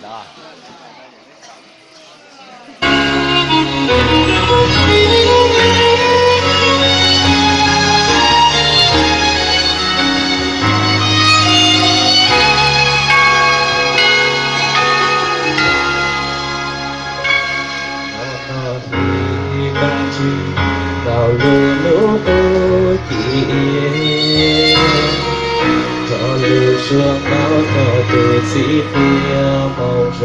啊。道路路不停，道路上高高的起伏梦着，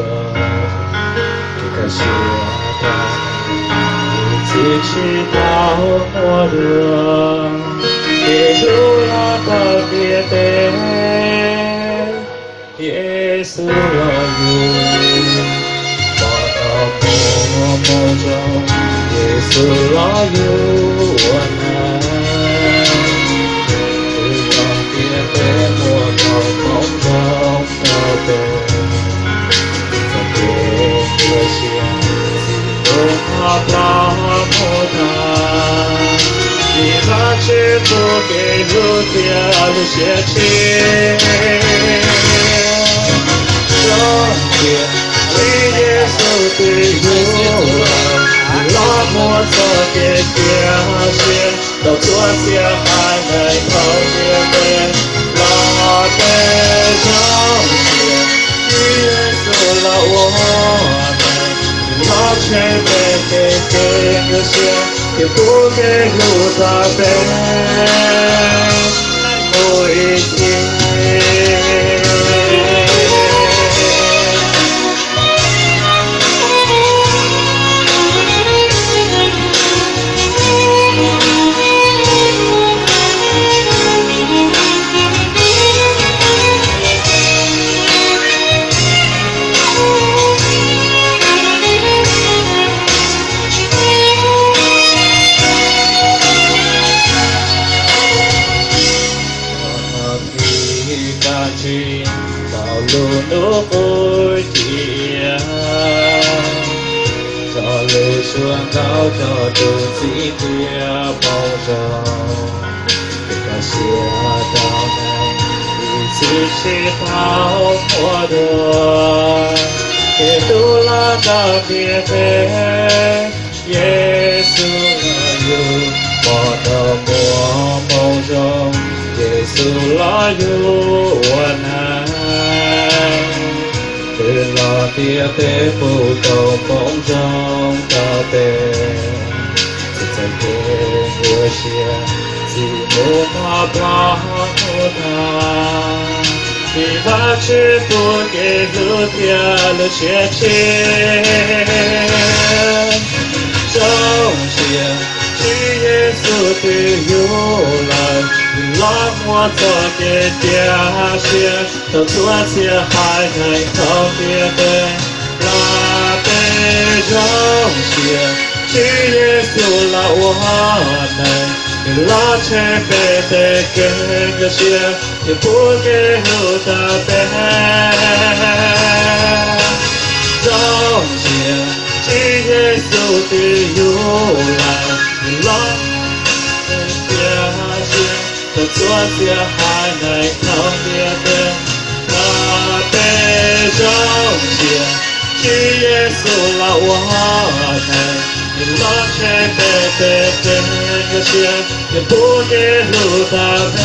一个雪的一起去到末日，别路拉到别的，耶稣来我梦中。耶稣来有我爱，直到别被我到梦中的背，在别个线，自由他把我带，你把祝福给路掉的血气，上天为耶稣的有爱。拉莫测给表现，到昨天还没靠边边，拉被彰显，耶稣了我们，拉却被个线，也不给路大背，不一天。道路不停，道路上高高的几条梦中，这个下到来，一起去到我的，别路拉到别背，耶稣来有我的梦中。耶稣来有我爱，对那别被不懂梦中的背，在给我写字母把不他，你把祝福给路掉了血气，首先。是耶稣的由来，拉我做给表现，到昨天还没靠别的，拉被彰显。是耶稣拉我们，拉却被给个线，也不给路大背，彰显。是耶稣的由来。拉表现，到昨天还没靠别的，那被彰显，是耶稣拉我们，你拉却被个线，也不给路大背。